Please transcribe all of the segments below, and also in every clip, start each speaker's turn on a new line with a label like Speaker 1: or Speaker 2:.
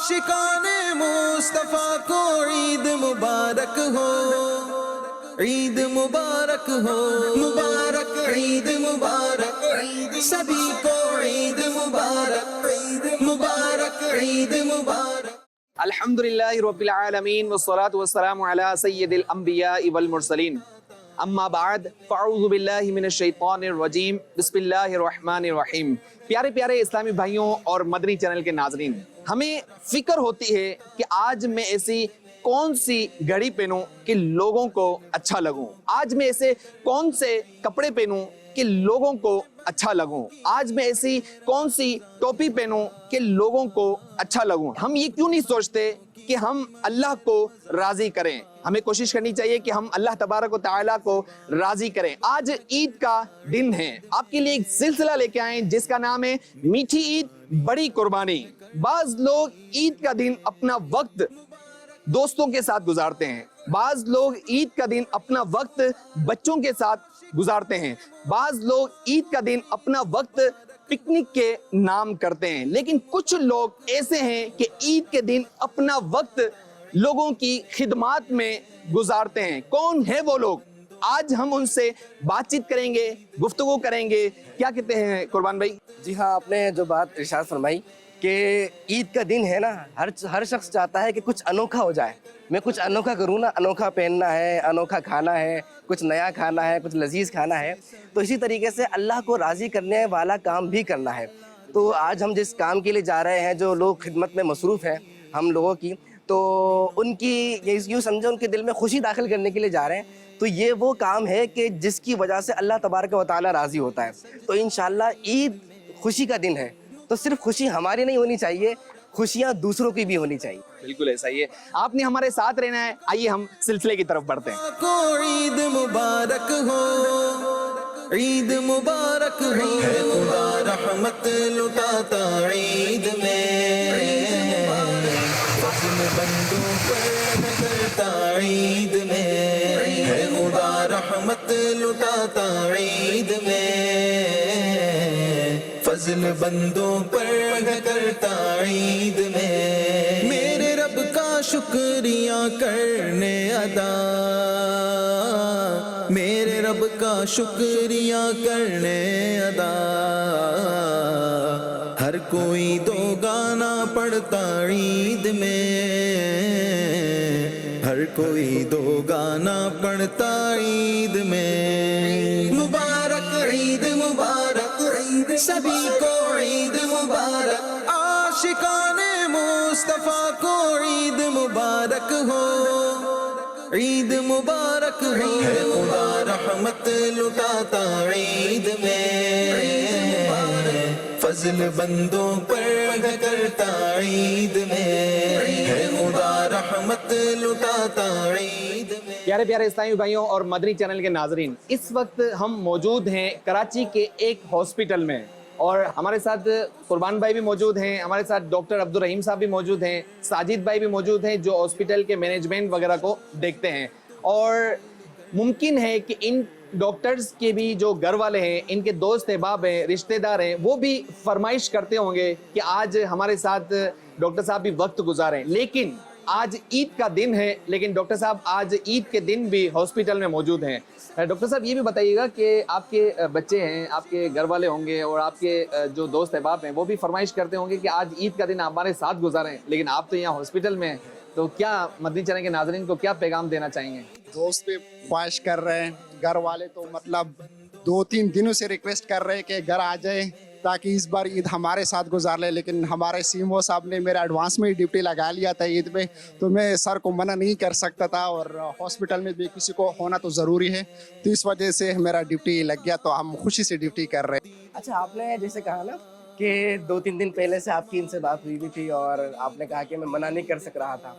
Speaker 1: आशिकान मुस्तफ़ा को ईद मुबारक हो, ईद मुबारक हो, मुबारक ईद मुबारक, सभी को ईद मुबारक, ईद मुबारक, ईद मुबारक।
Speaker 2: अल्हम्दुलिल्लाहि रब्बिल आलमीन वस्सलातु वस्सलामु अला सय्यिदिल अंबिया वल मुरसलीन अम्मा बाद फ़अऊज़ु बिल्लाहि मिनश शैतानिर रजीम बिस्मिल्लाहिर रहमानिर रहीम। प्यारे प्यारे इस्लामी भाइयों और मदनी चैनल के नाज़रीन, हमें फिक्र होती है कि आज मैं ऐसी कौन सी घड़ी पहनूं कि लोगों को अच्छा लगूं, आज मैं ऐसे कौन से कपड़े पहनूं कि लोगों को अच्छा लगूं, आज मैं ऐसी कौन सी टोपी पहनूं कि लोगों को अच्छा लगूं। हम ये क्यों नहीं सोचते कि हम अल्लाह को राजी करें। हमें कोशिश करनी चाहिए कि हम अल्लाह तबारक व तआला को राजी करें। आज ईद का दिन है, आपके लिए एक सिलसिला लेके आए जिसका नाम है मीठी ईद बड़ी कुर्बानी। बाज लोग ईद का दिन अपना वक्त दोस्तों के साथ गुजारते हैं, बाज लोग ईद का दिन अपना वक्त बच्चों के साथ गुजारते हैं, बाज लोग ईद का दिन अपना वक्त पिकनिक के नाम करते हैं, लेकिन कुछ लोग ऐसे हैं कि ईद के दिन अपना वक्त लोगों की खिदमत में गुजारते हैं। कौन है वो लोग? आज हम उनसे बातचीत करेंगे, गुफ्तगू करेंगे। क्या कहते हैं कुर्बान भाई?
Speaker 3: जी हाँ, आपने जो बात इरशाद फरमाई कि ईद का दिन है ना, हर शख्स चाहता है कि कुछ अनोखा हो जाए। मैं कुछ अनोखा करूँ ना, अनोखा पहनना है, अनोखा खाना है, कुछ नया खाना है, कुछ लजीज खाना है। तो इसी तरीके से अल्लाह को राज़ी करने वाला काम भी करना है। तो आज हम जिस काम के लिए जा रहे हैं, जो लोग खिदमत में मसरूफ़ हैं हम लोगों की, तो उनकी यूँ समझो उनके दिल में खुशी दाखिल करने के लिए जा रहे हैं। तो ये वो काम है कि जिसकी वजह से अल्लाह तबारक व तआला राज़ी होता है। तो इंशाअल्लाह ईद खुशी का दिन है, तो सिर्फ खुशी हमारी नहीं होनी चाहिए, खुशियाँ दूसरों की भी होनी चाहिए।
Speaker 2: बिल्कुल ऐसा ही है, आपने हमारे साथ रहना है। आइए हम सिलसिले की तरफ बढ़ते हैं।
Speaker 1: को ईद मुबारक हो, ईद मुबारक हो, है खुदा रहमत लुटाता ईद में, फज़्ल बंदों पर करता ईद में, है खुदा रहमत लुटाता ईद में, फज़्ल बंदों पर करता ईद में। मेरे रब का शुक्रिया करने अदा, मेरे रब का शुक्रिया करने अदा, हर कोई दो गाना पढ़ता ईद में, हर कोई दो गाना पढ़ता ईद में। मुबारक ईद मुबारक, सभी को ईद मुबारक, आशिकाने मुस्तफ़ा को ईद मुबारक हो, ईद मुबारक हो, है खुदा रहमत लुटाता ईद में, फज़्ल बंदों पर करता ईद में, है खुदा रहमत लुटाता ईद में।
Speaker 2: प्यारे प्यारे इस्लामी भाइयों और मदनी चैनल के नाजरीन, इस वक्त हम मौजूद हैं कराची के एक हॉस्पिटल में और हमारे साथ कुर्बान भाई भी मौजूद हैं, हमारे साथ डॉक्टर अब्दुल रहीम साहब भी मौजूद हैं, साजिद भाई भी मौजूद हैं जो हॉस्पिटल के मैनेजमेंट वगैरह को देखते हैं। और मुमकिन है कि इन डॉक्टर्स के भी जो घर वाले हैं, इनके दोस्त अहबाब हैं, रिश्तेदार हैं, वो भी फरमाइश करते होंगे कि आज हमारे साथ डॉक्टर साहब भी वक्त गुजारें। लेकिन आज ईद का दिन है, लेकिन डॉक्टर साहब आज ईद के दिन भी हॉस्पिटल में मौजूद हैं। डॉक्टर साहब ये भी बताइएगा कि आपके बच्चे हैं, आपके घर वाले होंगे और आपके जो दोस्त अहबाब हैं वो भी फरमाइश करते होंगे कि आज ईद का दिन हमारे साथ गुजारें, लेकिन आप तो यहाँ हॉस्पिटल में हैं। तो क्या मदनी चैनल के नाज़रीन को क्या पैगाम देना चाहेंगे?
Speaker 4: दोस्त भी ख्वाहिश कर रहे हैं, घर वाले तो मतलब 2-3 दिनों से रिक्वेस्ट कर रहे हैं कि घर आ जाए ताकि इस बार ईद हमारे साथ गुजार ले। लेकिन हमारे सीएमओ साहब ने मेरा एडवांस में ही ड्यूटी लगा लिया था ईद में, तो मैं सर को मना नहीं कर सकता था और हॉस्पिटल में भी किसी को होना तो ज़रूरी है, तो इस वजह से मेरा ड्यूटी लग गया, तो हम खुशी से ड्यूटी कर रहे हैं।
Speaker 3: अच्छा, आपने जैसे कहा ना कि 2-3 दिन पहले से आपकी इनसे बात हुई भी थी और आपने कहा कि मैं मना नहीं कर सक रहा था,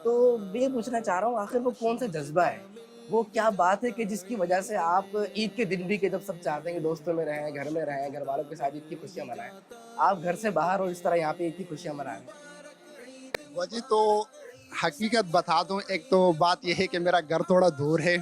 Speaker 3: तो मैं पूछना चाह रहा हूँ आखिर वो कौन सा जज्बा है, वो क्या बात है कि जिसकी वजह से आप ईद के दिन भी, कि जब सब चाहते हैं कि दोस्तों में रहें, घर में रहें, घर वालों के साथ ईद की खुशियाँ मनाएं, आप घर से बाहर और इस तरह यहाँ पे ईद की खुशियाँ मना रहे हैं?
Speaker 4: वजह तो हकीकत बता दूं, एक तो बात यह है कि मेरा घर थोड़ा दूर है,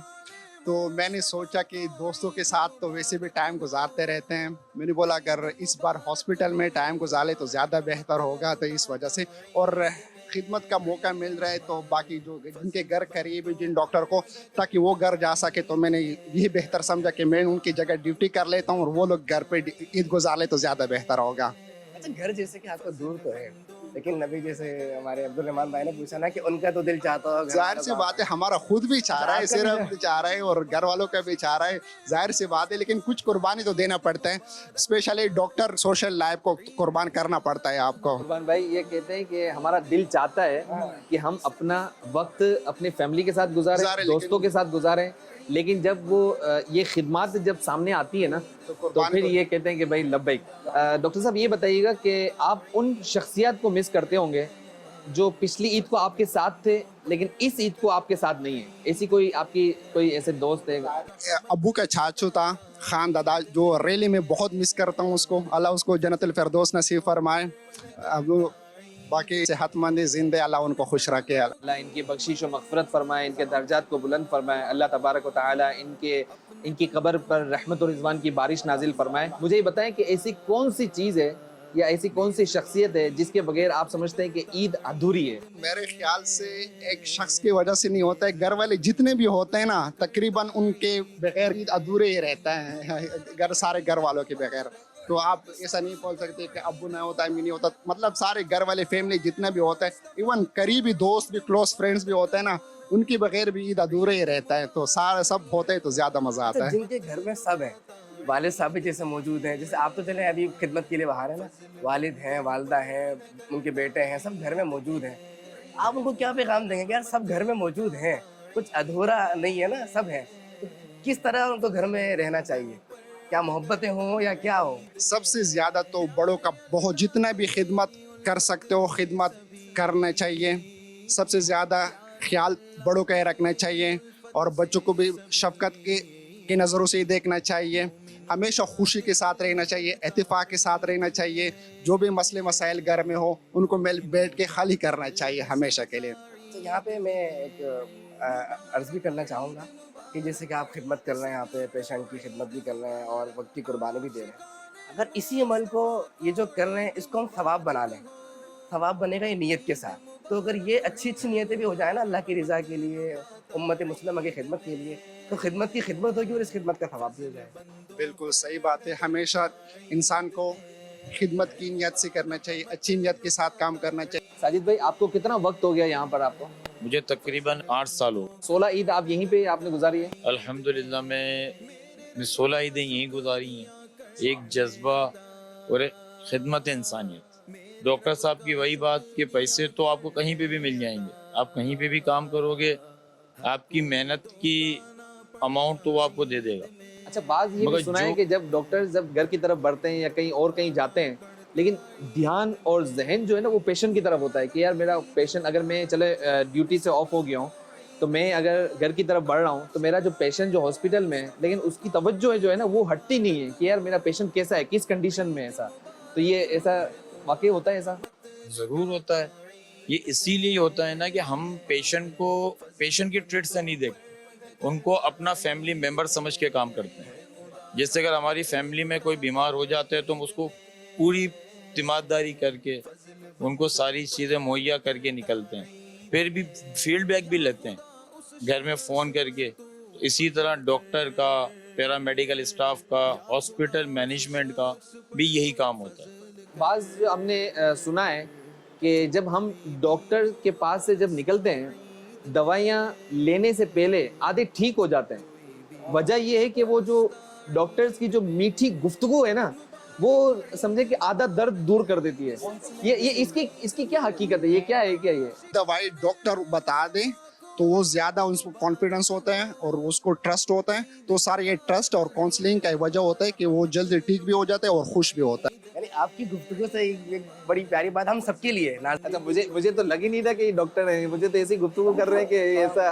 Speaker 4: तो मैंने सोचा कि दोस्तों के साथ तो वैसे भी टाइम गुजारते रहते हैं, मैंने बोला अगर इस बार हॉस्पिटल में टाइम गुजारे तो ज़्यादा बेहतर होगा, तो इस वजह से और खिदमत का मौका मिल रहा है तो बाकी जो जिनके घर करीब है जिन डॉक्टर को, ताकि वो घर जा सके, तो मैंने यही बेहतर समझा कि मैं उनकी जगह ड्यूटी कर लेता हूँ और वो लोग घर पे ईद गुजार ले तो ज़्यादा बेहतर होगा।
Speaker 3: अच्छा, घर जैसे कि आपका दूर तो है, लेकिन नबी जैसे हमारे अब्दुल रहमान भाई ने पूछा ना कि उनका तो दिल चाहता होगा।
Speaker 4: जाहिर सी बात है, हमारा खुद भी चाह रहा है,
Speaker 3: आपका भी
Speaker 4: सिर्फ भी चाह रहा है और घर वालों का भी चाह रहा है, जाहिर सी बात है, लेकिन कुछ कुर्बानी तो देना पड़ता है, स्पेशली डॉक्टर सोशल लाइफ को कुर्बान करना पड़ता है आपको।
Speaker 2: कुर्बान भाई ये कहते हैं कि हमारा दिल चाहता है कि हम अपना वक्त अपने फैमिली के साथ गुजारें, दोस्तों के साथ गुजारें, लेकिन जब वो ये खिदमत जब सामने आती है ना तो फिर ये कहते हैं कि भाई लब्बैक। डॉक्टर साहब ये बताइएगा कि आप उन शख्सियत को मिस करते होंगे जो पिछली ईद को आपके साथ थे लेकिन इस ईद को आपके साथ नहीं है, ऐसी कोई आपकी कोई ऐसे दोस्त है?
Speaker 4: अब्बू का चाचू था खान दादा, जो रैली में बहुत मिस करता हूँ उसको, अल्लाह उसको जन्नतुल फिरदौस नसीब फरमाए। अब बाकी सेहतमंद जिंदे अल्लाह उनको खुश रखे।
Speaker 2: अल्लाह इनकी बख्शिश और मग़फ़िरत फरमाए, इनके दर्जात को बुलंद फरमाए, अल्लाह तबारक व तआला इनकी कब्र पर रहमत और रिज़वान की बारिश नाजिल फरमाए। मुझे ये बताएं कि ऐसी कौन सी चीज़ है या ऐसी कौन सी शख्सियत है जिसके बगैर आप समझते हैं कि ईद अधूरी है?
Speaker 4: मेरे ख्याल से एक शख्स की वजह से नहीं होता है, घर वाले जितने भी होते हैं ना तकरीबन उनके बगैर ईद अधूरे ही रहता है, सारे घर वालों के बगैर। तो आप ऐसा नहीं बोल सकते कि अब्बू नहीं होता है, नहीं होता, मतलब सारे घर वाले फैमिली जितना भी होता है, इवन करीबी दोस्त भी, क्लोज फ्रेंड्स भी होते हैं ना, उनके बगैर भी ईद अधूरे ही रहता है। तो सारे सब होते हैं तो ज़्यादा मज़ा आता है।
Speaker 3: जिनके घर में सब है, वालिद साहब भी जैसे मौजूद हैं, जैसे आप तो चले अभी खिदमत के लिए बाहर है ना, वालिद हैं, वालदा हैं, उनके बेटे हैं, सब घर में मौजूद हैं, आप उनको क्या पैगाम देंगे कि यार सब घर में मौजूद हैं, कुछ अधूरा नहीं है ना, सब है, तो किस तरह उनको घर में रहना चाहिए? क्या मोहब्बतें हों या क्या हो?
Speaker 4: सबसे ज़्यादा तो बड़ों का बहुत जितना भी खिदमत कर सकते हो खिदमत करना चाहिए, सबसे ज़्यादा ख्याल बड़ों का ही रखना चाहिए और बच्चों को भी शफकत की नज़रों से ही देखना चाहिए, हमेशा खुशी के साथ रहना चाहिए, इत्तेफाक के साथ रहना चाहिए, जो भी मसले मसाइल घर में हो उनको मिल बैठ के हल ही करना चाहिए हमेशा के लिए।
Speaker 3: तो यहाँ पे मैं एक अर्ज़ भी करना चाहूँगा कि जैसे कि आप खिदमत कर रहे हैं, यहाँ पे पेशेंट की खिदमत भी कर रहे हैं और वक्त की कुर्बानी भी दे रहे हैं, अगर इसी अमल को ये जो कर रहे हैं इसको हम सवाब बना लें, सवाब बनेगा ये नीयत के साथ, तो अगर ये अच्छी अच्छी नीयतें भी हो जाए ना अल्लाह की रज़ा के लिए, उम्मत मुस्लिमा की खिदमत के लिए, तो खिदमत की खिदमत होगी और इस खिदमत का सवाब भी हो जाएगा।
Speaker 4: बिल्कुल सही बात है, हमेशा इंसान को खिदमत की नीयत से करना चाहिए, अच्छी नीयत के साथ काम करना चाहिए।
Speaker 2: साजिद भाई आपको कितना वक्त हो गया यहाँ पर? आपको?
Speaker 5: मुझे तकरीबन 8 साल हो।
Speaker 2: 16 ईद आप यहीं पे आपने गुजारी है?
Speaker 5: अल्हम्दुलिल्लाह मैं 16 ईदें यहीं गुजारी हैं। एक जज्बा और एक खिदमत इंसानियत। डॉक्टर साहब की वही बात कि पैसे तो आपको कहीं पे भी मिल जाएंगे, आप कहीं पे भी काम करोगे, आपकी मेहनत की अमाउंट तो वो आपको दे देगा।
Speaker 2: अच्छा, बात ये भी सुना है कि जब डॉक्टर जब घर की तरफ बढ़ते हैं या कहीं और कहीं जाते हैं, लेकिन ध्यान और जहन जो है ना वो पेशेंट की तरफ होता है कि यार मेरा पेशेंट, अगर मैं चले ड्यूटी से ऑफ हो गया हूँ तो मैं अगर घर की तरफ बढ़ रहा हूँ तो मेरा जो पेशेंट जो हॉस्पिटल में है, लेकिन उसकी तवज्जो है जो है ना वो हटती नहीं है कि यार मेरा पेशेंट कैसा है, किस कंडीशन में है। ऐसा तो ये ऐसा वाकई होता है? ऐसा
Speaker 5: ज़रूर होता है। ये इसीलिए होता है ना कि हम पेशेंट की ट्रीट से नहीं देखते, उनको अपना फैमिली मेम्बर समझ के काम करते हैं। जैसे अगर हमारी फैमिली में कोई बीमार हो जाता है तो हम उसको पूरी तिमारदारी करके उनको सारी चीज़ें मुहैया करके निकलते हैं, फिर भी फीडबैक भी लेते हैं घर में फ़ोन करके। इसी तरह डॉक्टर का, पैरामेडिकल स्टाफ का, हॉस्पिटल मैनेजमेंट का भी यही काम होता है।
Speaker 2: बाज़ हमने सुना है कि जब हम डॉक्टर के पास से जब निकलते हैं, दवाइयाँ लेने से पहले आधे ठीक हो जाते हैं। वजह ये है कि वो जो डॉक्टर्स की जो मीठी गुफ्तगू है ना, वो समझे कि आधा दर्द दूर कर देती है। ये इसकी क्या हकीकत है? ये क्या है? क्या ये
Speaker 4: दवाई डॉक्टर बता दे तो वो ज़्यादा उसको कॉन्फिडेंस होता है और उसको ट्रस्ट होता है, तो सारे ये ट्रस्ट और काउंसलिंग का वजह होता है कि वो जल्दी ठीक भी हो जाता है और खुश भी होता है।
Speaker 3: यानी आपकी गुफ्तगू से एक बड़ी प्यारी बात हम सबके लिए।
Speaker 2: अच्छा, मुझे तो लग ही नहीं था कि डॉक्टर है, मुझे तो ऐसी गुफ्तगू कर रहे हैं कि ऐसा।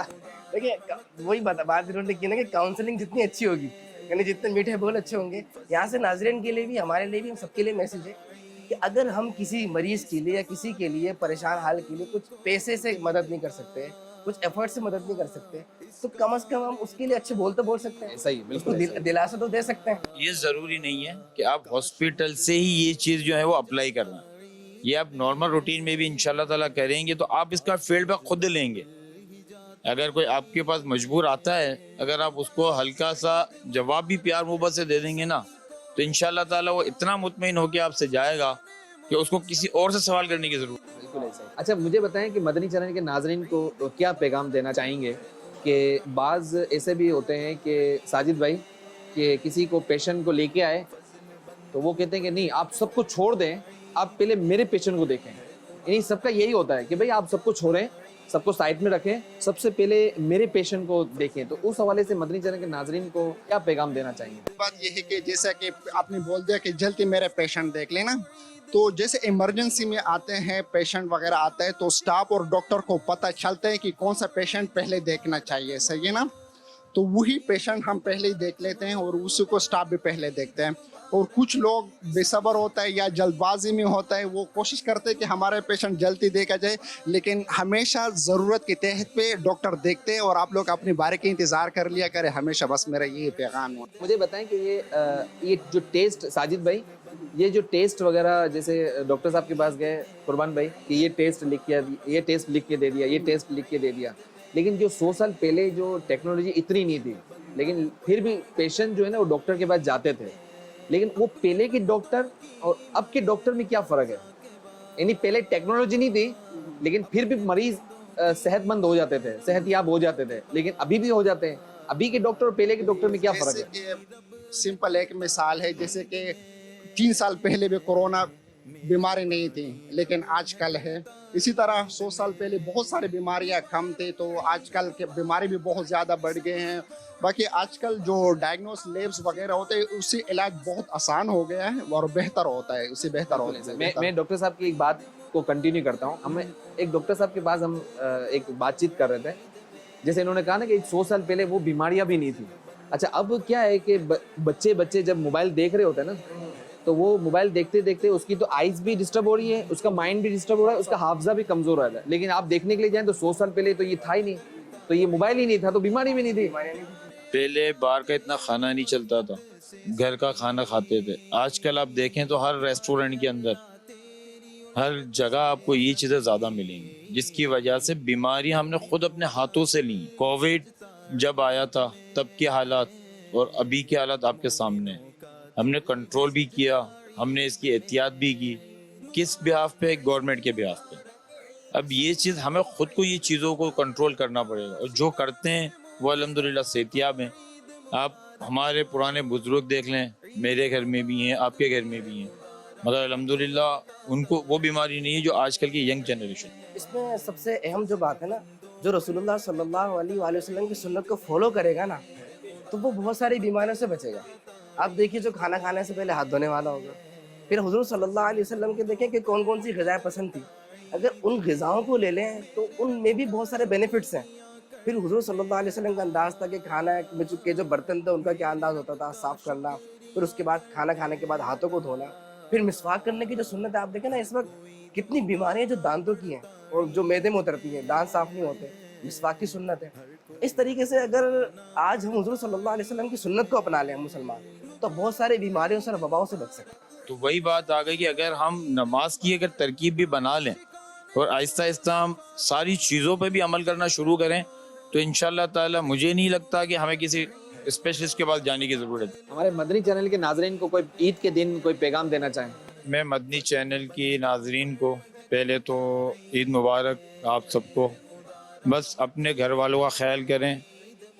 Speaker 3: देखिए वही बात इन्होंने की ना कि काउंसलिंग जितनी अच्छी होगी, यानी जितने मीठे बोल अच्छे होंगे, यहाँ से नाज़रीन के लिए भी, हमारे लिए भी, हम सबके लिए मैसेज है कि अगर हम किसी मरीज़ के लिए या किसी के लिए परेशान हाल के लिए कुछ पैसे से मदद नहीं कर सकते, कुछ एफर्ट से मदद नहीं कर सकते, तो कम से कम हम उसके लिए अच्छे बोल तो बोल सकते हैं,
Speaker 2: सही, बिल्कुल
Speaker 3: उसको
Speaker 2: ऐसा ही।
Speaker 3: दिलासा तो दे सकते हैं।
Speaker 5: ये ज़रूरी नहीं है कि आप हॉस्पिटल से ही ये चीज़ जो है वो अप्लाई करना, ये आप नॉर्मल रूटीन में भी इंशाल्लाह ताला करेंगे तो आप इसका फीडबैक खुद लेंगे। अगर कोई आपके पास मजबूर आता है, अगर आप उसको हल्का सा जवाब भी प्यार मोहब्बत से दे देंगे ना, तो इंशाल्लाह ताला वो इतना मुतमईन होकर आपसे जाएगा कि उसको किसी और से सवाल करने की जरूरत नहीं।
Speaker 2: बिल्कुल ऐसा ही। अच्छा मुझे बताएं कि मदनी चैनल के नाजरीन को क्या पैगाम देना चाहेंगे कि बाज़ ऐसे भी होते हैं कि साजिद भाई कि किसी को पेशेंट को लेके आए तो वो कहते हैं कि नहीं आप सबको छोड़ दें, आप पहले मेरे पेशेंट को देखें। यानी सबका यही होता है कि भाई आप सबको छोड़ें, सबको साइड में रखें, सबसे पहले मेरे पेशेंट को देखें। तो उस हवाले से मदनी चैनल के नाजरीन को क्या पैगाम देना चाहेंगे?
Speaker 4: बात ये है कि जैसा कि आपने बोल दिया कि जल्दी मेरे पेशेंट देख लेना, तो जैसे इमरजेंसी में आते हैं पेशेंट वगैरह आते हैं तो स्टाफ और डॉक्टर को पता चलता है कि कौन सा पेशेंट पहले देखना चाहिए, सही है ना? तो वही पेशेंट हम पहले ही देख लेते हैं और उसी को स्टाफ भी पहले देखते हैं। और कुछ लोग बेसब्र होता है या जल्दबाजी में होता है, वो कोशिश करते हैं कि हमारे पेशेंट जल्दी देखा जाए, लेकिन हमेशा ज़रूरत के तहत पे डॉक्टर देखते हैं और आप लोग अपनी बारी का इंतज़ार कर लिया करें हमेशा, बस मेरा ये पैगाम है।
Speaker 2: मुझे बताएं कि ये जो टेस्ट साजिद भाई, ये जो टेस्ट वगैरह जैसे डॉक्टर साहब के पास गए कुर्बान भाई कि ये टेस्ट लिख के दे दिया, ये टेस्ट लिख के दे दिया, लेकिन जो 100 साल पहले जो टेक्नोलॉजी इतनी नहीं थी, लेकिन फिर भी पेशेंट जो है ना वो डॉक्टर के पास जाते थे। लेकिन वो पहले के डॉक्टर और अब के डॉक्टर में क्या फ़र्क है? यानी पहले टेक्नोलॉजी नहीं थी लेकिन फिर भी मरीज सेहतमंद हो जाते थे, सेहतयाब हो जाते थे, लेकिन अभी भी हो जाते हैं। अभी के डॉक्टर और पहले के डॉक्टर में क्या फ़र्क है?
Speaker 4: जैसे सिंपल एक मिसाल है, जैसे कि 3 साल पहले भी कोरोना बीमारी नहीं थी लेकिन आजकल है। इसी तरह 100 साल पहले बहुत सारी बीमारियां कम थी, तो आजकल के बीमारी भी बहुत ज़्यादा बढ़ गए हैं। बाकी आजकल जो डायग्नोस लेब्स वगैरह होते हैं उससे इलाज बहुत आसान हो गया है और बेहतर होता है, उससे बेहतर होता है।
Speaker 2: मैं डॉक्टर साहब की एक बात को कंटिन्यू करता हूँ। हमें एक डॉक्टर साहब के पास हम एक बातचीत कर रहे थे, जैसे इन्होंने कहा ना कि 100 साल पहले वो बीमारियां भी नहीं थी। अच्छा अब क्या है कि बच्चे जब मोबाइल देख रहे होते हैं ना, तो वो मोबाइल देखते देखते उसकी तो आइज भी डिस्टर्ब हो रही है, उसका माइंड भी डिस्टर्ब हो रहा है, उसका हाफजा भी कमजोर हो रहा है। लेकिन आप देखने के लिए जाएं तो 100 साल पहले तो ये था ही नहीं, तो ये मोबाइल ही नहीं था तो बीमारी भी नहीं थी।
Speaker 5: पहले बाहर का इतना खाना नहीं चलता था, घर का खाना खाते थे। आजकल आप देखें तो हर रेस्टोरेंट के अंदर हर जगह आपको ये चीज़ें ज़्यादा मिलेंगी, जिसकी वजह से बीमारी हमने खुद अपने हाथों से ली। कोविड जब आया था तब के हालात और अभी के हालात आपके सामने, हमने कंट्रोल भी किया, हमने इसकी एहतियात भी की। किस बिहाफ पे? गवर्नमेंट के बिहाफ पे। अब ये चीज़ हमें खुद को ये चीज़ों को कंट्रोल करना पड़ेगा और जो करते हैं वो अल्हम्दुलिल्लाह सेहतियाब हैं। आप हमारे पुराने बुजुर्ग देख लें, मेरे घर में भी हैं, आपके घर में भी हैं, मगर अल्हम्दुलिल्लाह उनको वो बीमारी नहीं है जो आजकल की यंग जनरेशन।
Speaker 3: इसमें सबसे अहम जो बात है ना, जो रसूलुल्लाह सल्लल्लाहु अलैहि वसल्लम की सुन्नत को फॉलो करेगा ना, तो वो बहुत सारी बीमारियों से बचेगा। आप देखिए जो खाना खाने से पहले हाथ धोने वाला होगा, फिर हुजूर सल्लल्लाहु अलैहि वसल्लम के देखें कि कौन कौन सी ग़िज़ाएं पसंद थी, अगर उन ग़िज़ाओं को ले लें तो उनमें भी बहुत सारे बेनिफिट्स हैं। फिर हुजूर सल्लल्लाहु अलैहि वसल्लम का अंदाज़ था कि खाना के जो बर्तन थे उनका क्या अंदाज़ होता था, साफ़ करना, फिर उसके बाद खाना खाने के बाद हाथों को धोना, फिर मिसवाक करने की जो सुन्नत है। आप देखें ना इस वक्त कितनी बीमारियाँ जो दांतों की हैं और जो मैदे में उतरती हैं, दांत साफ़ नहीं होते, मिसवाक की सुन्नत है। इस तरीके से अगर आज हम हुजूर सल्लल्लाहु अलैहि वसल्लम की सुन्नत को अपना लें मुसलमान, तो बहुत सारी बीमारियों से और वबाओं से बच सकते।
Speaker 5: तो वही बात आ गई कि अगर हम नमाज की अगर तरकीब भी बना लें और आहिस्ता आहिस्ता हम सारी चीज़ों पे भी अमल करना शुरू करें, तो इंशाअल्लाह ताला मुझे नहीं लगता कि हमें किसी स्पेशलिस्ट के पास जाने की ज़रूरत है।
Speaker 2: हमारे मदनी चैनल के नाजरीन को कोई ईद के दिन कोई पैगाम देना चाहें?
Speaker 5: मैं मदनी चैनल की नाजरीन को पहले तो ईद मुबारक आप सबको। बस अपने घर वालों का ख्याल करें,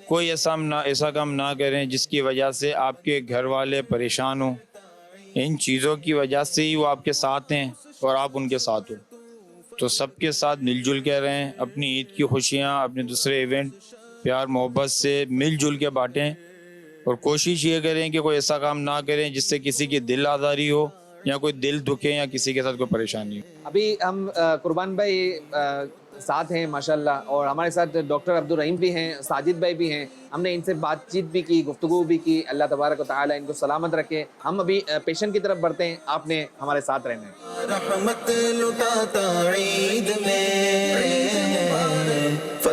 Speaker 5: कोई ऐसा काम ना करें जिसकी वजह से आपके घर वाले परेशान हों। इन चीज़ों की वजह से ही वो आपके साथ हैं और आप उनके साथ हो। तो सबके साथ मिलजुल के रहें, अपनी ईद की खुशियाँ, अपने दूसरे इवेंट प्यार मोहब्बत से मिलजुल के बांटें और कोशिश ये करें कि कोई ऐसा काम ना करें जिससे किसी की दिल आज़ारी हो या कोई दिल दुखे या किसी के साथ कोई परेशानी हो।
Speaker 2: अभी हम कुर्बान भाई साथ हैं माशाल्लाह, और हमारे साथ डॉक्टर अब्दुल रहीम भी हैं, साजिद भाई भी हैं। हमने इनसे बातचीत भी की, गुफ्तगू भी की। अल्लाह तबारक व तआला इनको सलामत रखे। हम अभी पेशेंट की तरफ बढ़ते हैं, आपने हमारे साथ रहना है।
Speaker 1: रहमत लुटाता ईद में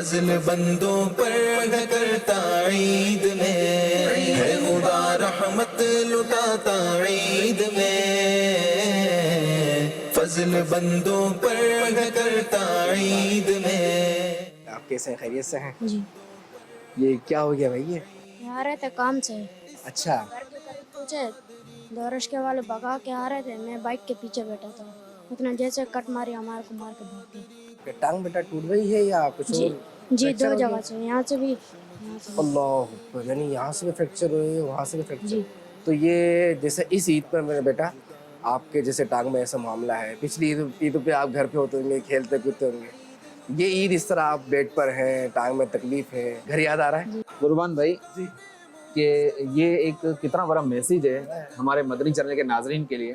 Speaker 1: فضل بندوں پر ہے کرتا عید میں، ہے خدا رحمت لٹاتا عید میں، فضل بندوں پر ہے کرتا عید میں۔
Speaker 3: آپ کیسے ہیں؟ خیریت سے ہیں؟
Speaker 6: جی
Speaker 3: یہ کیا ہو گیا بھائی؟ یہ
Speaker 6: آ رہے تھے کام سے،
Speaker 3: اچھا
Speaker 6: گھر کے قریب پہنچے، دو رشکے والے بھگا کے آ رہے تھے، میں بائک کے پیچھے بیٹھا تھا، اتنا جیسے کٹ ماری ہمارے کو مار کے بھاگ گئے۔
Speaker 3: کہ ٹانگ بیٹا ٹوٹ گئی ہے یا کچھ
Speaker 6: جی
Speaker 3: اور؟
Speaker 6: جی
Speaker 3: فریکچر
Speaker 6: دو
Speaker 3: ہو گیا؟
Speaker 6: جگہ سے، یہاں سے بھی یہاں سے بھی۔
Speaker 3: اللہ اکبر، یعنی یہاں سے بھی فریکچر ہوئی وہاں سے بھی فریکچر؟
Speaker 6: جی
Speaker 3: تو یہ جیسے اس عید پر میرے بیٹا آپ کے جیسے ٹانگ میں ایسا معاملہ ہے، پچھلی عید پہ آپ گھر پہ ہوتے ہوں گے، کھیلتے کودتے ہوں گے، یہ عید اس طرح آپ بیڈ پر ہیں، ٹانگ میں تکلیف ہے، گھر یاد آ رہا ہے؟
Speaker 2: قربان بھائی کہ یہ ایک کتنا بڑا میسیج ہے ہمارے مدنی چینل کے ناظرین کے لیے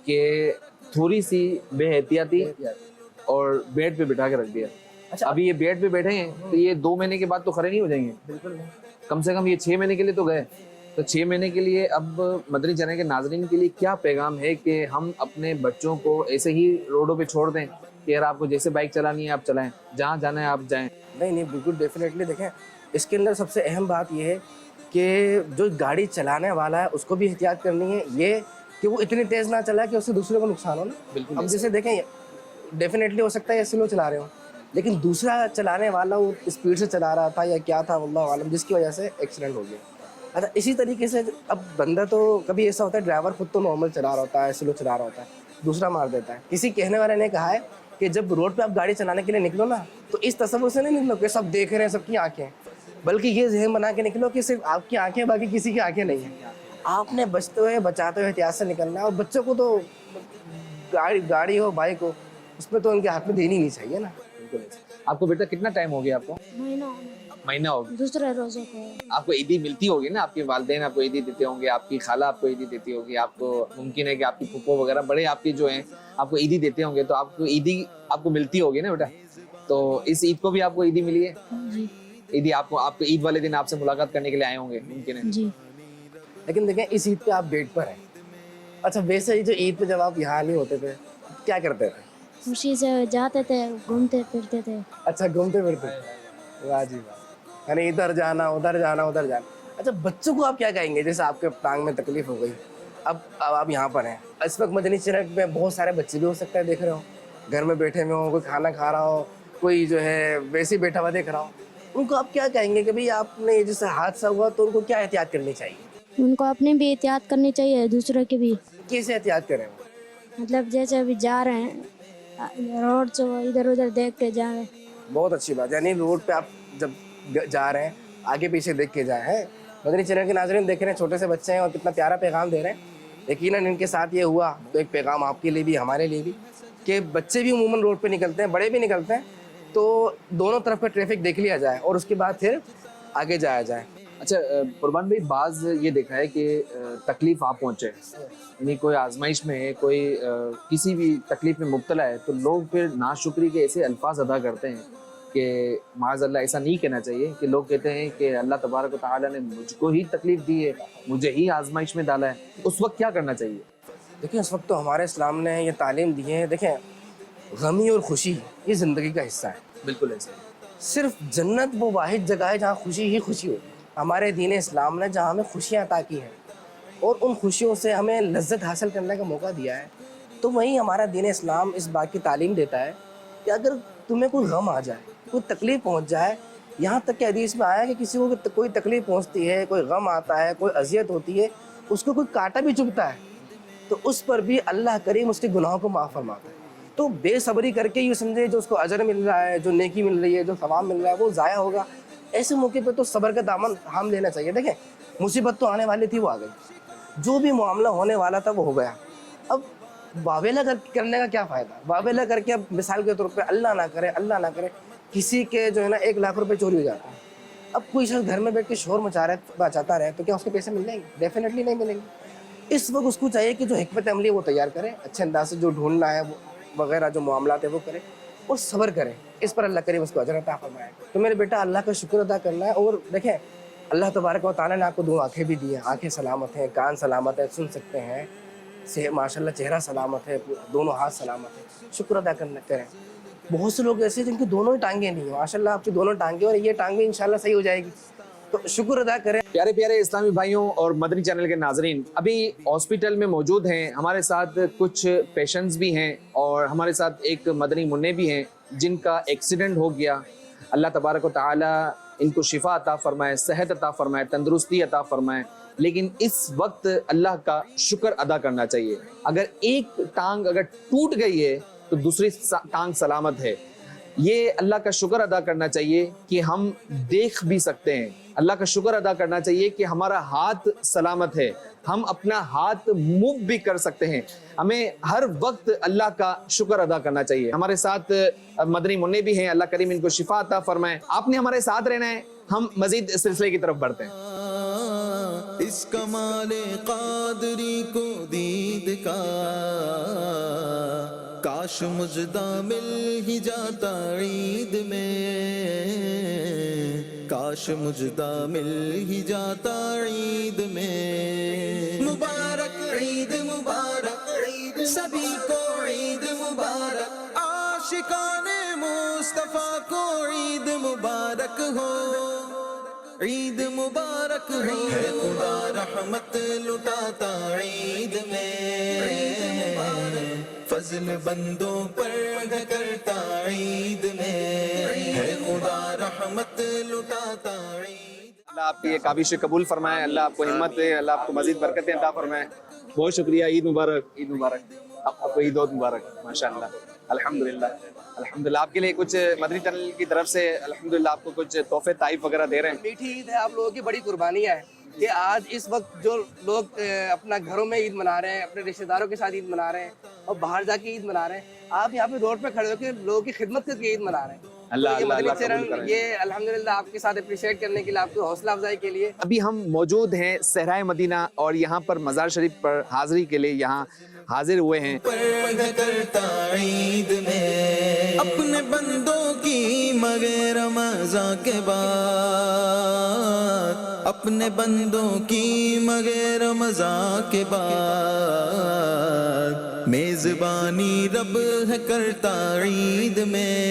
Speaker 2: کہ تھوڑی سی بے احتیاطی اور بیڈ پہ بٹھا کے رکھ دیا۔ ابھی یہ بیڈ پہ بیٹھے ہیں تو یہ 2 مہینے کے بعد تو کھڑے نہیں ہو جائیں گے، بالکل کم سے کم یہ 6 مہینے کے لیے تو گئے، تو 6 مہینے کے لیے اب مدنی چینل کے ناظرین کے لیے کیا پیغام ہے کہ ہم اپنے بچوں کو ایسے ہی روڈوں پہ چھوڑ دیں کہ یار آپ کو جیسے بائک چلانی ہے آپ چلائیں، جہاں جانا ہے آپ جائیں؟
Speaker 3: نہیں بالکل ڈیفینیٹلی۔ دیکھیں اس کے اندر سب سے اہم بات یہ ہے کہ جو گاڑی چلانے والا ہے اس کو بھی احتیاط کرنی ہے، یہ کہ وہ اتنی تیز نہ چلائے کہ اس سے دوسرے کو نقصان ہو نا۔
Speaker 2: بالکل
Speaker 3: اب جیسے دیکھیں ڈیفینیٹلی ہو سکتا ہے یہ سلو چلا رہے ہوں، لیکن دوسرا چلانے والا وہ اسپیڈ سے چلا رہا تھا یا کیا تھا واللہ عالم، جس کی وجہ سے ایکسیڈنٹ ہو گیا۔ اچھا اسی طریقے سے اب بندہ تو کبھی ایسا ہوتا ہے ڈرائیور خود تو نارمل چلا رہا ہوتا ہے، سلو چلا رہا ہوتا ہے، دوسرا مار دیتا ہے۔ کسی کہنے والے نے کہا ہے کہ جب روڈ پہ آپ گاڑی چلانے کے لیے نکلو نا تو اس تصور سے نہیں نکلو کہ سب دیکھ رہے ہیں، سب کی آنکھیں، بلکہ یہ ذہن بنا کے نکلو کہ صرف آپ کی آنکھیں، باقی کسی کی آنکھیں نہیں ہیں۔ آپ نے بچتے ہوئے بچاتے ہوئے احتیاط سے نکلنا ہے، اور بچوں کو تو گاڑی ہو بائک ہو اس پہ تو ان کے ہاتھ میں دینی نہیں چاہیے نا۔
Speaker 2: آپ کو بیٹا کتنا ٹائم ہو گیا آپ کو؟
Speaker 6: مہینہ
Speaker 2: ہو گیا۔
Speaker 6: دوسرے روزے کو
Speaker 2: آپ کو عیدی ملتی ہوگی نا، آپ کے والدین آپ کو عیدی دیتے ہوں گے، آپ کی خالہ آپ کو عیدی دیتی ہوگی، آپ کو ممکن ہے کہ آپ کی پھپھو وغیرہ بڑے آپ کے جو ہیں آپ کو عیدی دیتے ہوں گے، تو آپ کو عیدی آپ کو ملتی ہوگی نا بیٹا؟ تو اس عید کو بھی آپ کو عیدی ملی ہے؟
Speaker 6: جی
Speaker 2: عیدی آپ کو عید والے دن آپ سے ملاقات کرنے کے لیے آئے ہوں گے ممکن ہے؟
Speaker 6: جی
Speaker 3: لیکن دیکھیں اس عید پہ آپ بیڈ پر ہیں، اچھا ویسے ہی جو عید پہ جب آپ یہاں نہیں ہوتے تھے کیا کرتے تھے؟
Speaker 6: خوشی سے جاتے تھے، گھومتے پھرتے تھے۔
Speaker 3: اچھا گھومتے پھرتے، واہ جی واہ، یعنی ادھر جانا ادھر جانا ادھر جانا۔ اچھا بچوں کو آپ کیا کہیں گے؟ جیسے آپ کے ٹانگ میں تکلیف ہو گئی، اب آپ یہاں پر ہیں، اس وقت مدنی چینل میں بہت سارے بچے بھی ہو سکتا ہے دیکھ رہے ہو، گھر میں بیٹھے ہوئے ہوں، کوئی کھانا کھا رہا ہو، کوئی جو ہے ویسے ہی بیٹھا ہوا دیکھ رہا ہو، ان کو آپ کیا کہیں گے کہ بھئی آپ نے جیسے حادثہ ہوا تو ان کو کیا احتیاط کرنی چاہیے؟
Speaker 6: ان کو اپنی بھی احتیاط کرنی چاہیے، دوسروں کی بھی،
Speaker 3: کیسے احتیاط کریں وہ؟
Speaker 6: مطلب جیسے ابھی جا رہے ہیں روڈ سے وہ ادھر ادھر دیکھ کے جا رہے ہیں۔
Speaker 3: بہت اچھی بات، یعنی روڈ پہ آپ جب جا رہے ہیں آگے پیچھے دیکھ کے جائیں ہیں۔ مدنی چینل کے ناظرین دیکھ رہے ہیں چھوٹے سے بچے ہیں اور کتنا پیارا پیغام دے رہے ہیں، یقیناً ان کے ساتھ یہ ہوا تو ایک پیغام آپ کے لیے بھی ہمارے لیے بھی کہ بچے بھی عموماً روڈ پہ نکلتے ہیں، بڑے بھی نکلتے ہیں، تو دونوں طرف کا ٹریفک دیکھ لیا جائے اور اس کے بعد پھر آگے جایا جائے۔
Speaker 2: اچھا قربان بھائی، بعض یہ دیکھا ہے کہ تکلیف آپ پہنچے، یعنی کوئی آزمائش میں ہے، کوئی کسی بھی تکلیف میں مبتلا ہے، تو لوگ پھر ناشکری کے ایسے الفاظ ادا کرتے ہیں کہ معاذ اللہ ایسا نہیں کہنا چاہیے، کہ لوگ کہتے ہیں کہ اللہ تبارک و تعالیٰ نے مجھ کو ہی تکلیف دی ہے، مجھے ہی آزمائش میں ڈالا ہے، اس وقت کیا کرنا چاہیے؟
Speaker 3: دیکھیں اس وقت تو ہمارے اسلام نے یہ تعلیم دی ہے، دیکھیں غمی اور خوشی یہ زندگی کا حصہ ہے،
Speaker 2: بالکل ایسے
Speaker 3: صرف جنت وہ واحد جگہ ہے جہاں خوشی ہی خوشی ہوتی ہے۔ ہمارے دین اسلام نے جہاں ہمیں خوشیاں عطا کی ہیں اور ان خوشیوں سے ہمیں لذت حاصل کرنے کا موقع دیا ہے، تو وہیں ہمارا دین اسلام اس بات کی تعلیم دیتا ہے کہ اگر تمہیں کوئی غم آ جائے، کوئی تکلیف پہنچ جائے، یہاں تک کہ حدیث میں آیا کہ کسی کو کوئی تکلیف پہنچتی ہے، کوئی غم آتا ہے، کوئی اذیت ہوتی ہے، اس کو کوئی کانٹا بھی چبھتا ہے تو اس پر بھی اللہ کریم اس کے گناہوں کو معاف فرماتا ہے۔ تو بے صبری کر کے یہ سمجھے جو اس کو اجر مل رہا ہے، جو نیکی مل رہی ہے، جو ثواب مل رہا ہے وہ ضائع ہوگا، ایسے موقع پہ تو صبر کا دامن ہم لینا چاہیے۔ دیکھیں مصیبت تو آنے والی تھی، وہ آ گئی، جو بھی معاملہ ہونے والا تھا وہ ہو گیا، اب واویلا کرنے کا کیا فائدہ؟ واویلا کر کے اب مثال کے طور پہ اللہ نہ کرے کسی کے جو ہے نا 1 لاکھ روپے چوری ہو جاتا ہے، اب کوئی شخص گھر میں بیٹھ کے شور مچاتا رہے تو کیا اس کے پیسے مل جائیں گے؟ ڈیفینیٹلی نہیں ملیں گے۔ اس وقت اس کو چاہیے کہ جو حکمت عملی ہے وہ تیار کرے، اچھے انداز سے جو ڈھونڈنا ہے وغیرہ جو معاملات ہے وہ کرے اور صبر کرے، اس پر اللہ کریم اس کو اجر عطا فرمائے۔ تو میرے بیٹا اللہ کا شکر ادا کرنا ہے، اور دیکھیں اللہ تبارک و تعالیٰ نے آپ کو 2 آنکھیں بھی دی ہیں، آنکھیں سلامت ہیں، کان سلامت ہے، سن سکتے ہیں، ماشاء اللہ چہرہ سلامت ہے، دونوں ہاتھ سلامت ہے، شکر ادا کریں۔ بہت سے لوگ ایسے ہیں جن کی دونوں ہی ٹانگیں نہیں ہیں. ماشاء اللہ آپ کی دونوں ٹانگیں اور یہ ٹانگیں انشاءاللہ صحیح ہو جائے گی. تو شکر ادا کریں.
Speaker 2: پیارے پیارے اسلامی بھائیوں اور مدنی چینل کے ناظرین، ابھی ہاسپٹل میں موجود ہیں. ہمارے ساتھ کچھ پیشنٹس بھی ہیں اور ہمارے ساتھ ایک مدنی منع بھی ہیں جن کا ایکسیڈنٹ ہو گیا. اللہ تبارک و تعالی ان کو شفا عطا فرمائے، صحت عطا فرمائے، تندرستی عطا فرمائے. لیکن اس وقت اللہ کا شکر ادا کرنا چاہیے. اگر ایک ٹانگ اگر ٹوٹ گئی ہے تو دوسری ٹانگ سلامت ہے. یہ اللہ کا شکر ادا کرنا چاہیے کہ ہم دیکھ بھی سکتے ہیں. اللہ کا شکر ادا کرنا چاہیے کہ ہمارا ہاتھ سلامت ہے، ہم اپنا ہاتھ موو بھی کر سکتے ہیں. ہمیں ہر وقت اللہ کا شکر ادا کرنا چاہیے. ہمارے ساتھ مدنی منع بھی ہیں، اللہ کریم ان کو شفا عطا فرمائے. آپ نے ہمارے ساتھ رہنا ہے. ہم مزید اس سلسلے کی طرف بڑھتے ہیں.
Speaker 1: اس کمال قادری کو دید کا کاش مجدہ مل ہی جاتا عید میں، کاش مجدہ مل ہی جاتا عید میں. مبارک عید مبارک عید سبھی کو عید مبارک، عاشقان مصطفیٰ کو عید مبارک ہو، عید مبارک ہو. ہے خدا رحمت لٹاتا عید میں، فضل بندوں پر کرتا عید میں، ہے خدا رحمت لٹاتا عید.
Speaker 2: اللہ آپ کی یہ کاوش قبول فرمائے، اللہ آپ کو ہمت دے، اللہ آپ کو مزید برکتیں عطا فرمائے. بہت شکریہ. عید مبارک. عید مبارک. آپ کو عید مبارک. ماشاءاللہ. الحمدللہ. الحمدللہ. آپ کے لیے کچھ مدنی چینل کی طرف سے الحمدللہ آپ کو کچھ تحفے تحائف وغیرہ دے رہے ہیں.
Speaker 3: میٹھی عید ہے، آپ لوگوں کی بڑی قربانیاں ہیں کہ آج اس وقت جو لوگ اپنا گھروں میں عید منا رہے ہیں، اپنے رشتہ داروں کے ساتھ عید منا رہے ہیں اور باہر جا کے عید منا رہے ہیں، آپ یہاں پہ روڈ پہ کھڑے ہو کے لوگوں کی خدمت کر کے عید منا رہے ہیں.
Speaker 2: اللہ
Speaker 3: تو یہ
Speaker 2: اللہ
Speaker 3: مدنی
Speaker 2: اللہ قبول
Speaker 3: چینل
Speaker 2: کرے.
Speaker 3: یہ الحمدللہ آپ کے ساتھ اپریشیٹ کرنے کے لیے، آپ کی حوصلہ افزائی کے لیے.
Speaker 2: ابھی ہم موجود ہیں صحرائے مدینہ اور یہاں پر مزار شریف پر حاضری کے لیے یہاں حاضر ہوئے ہیں.
Speaker 1: پر کرتا عید میں اپنے بندوں کی مگر رمضان کے بعد، اپنے بندوں کی مگر رمضان کے بعد، میزبانی رب ہے کرتا عید میں،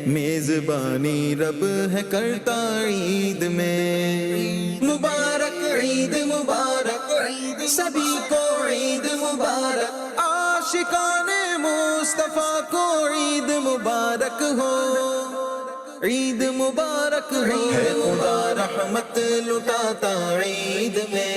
Speaker 1: میزبانی رب ہے کرتا عید میں. مبارک عید مبارک عید سبھی کو عید مبارک، عاشقان مصطفیٰ کو عید مبارک ہو، عید مبارک ہو. ہے خدا رحمت لٹاتا عید میں.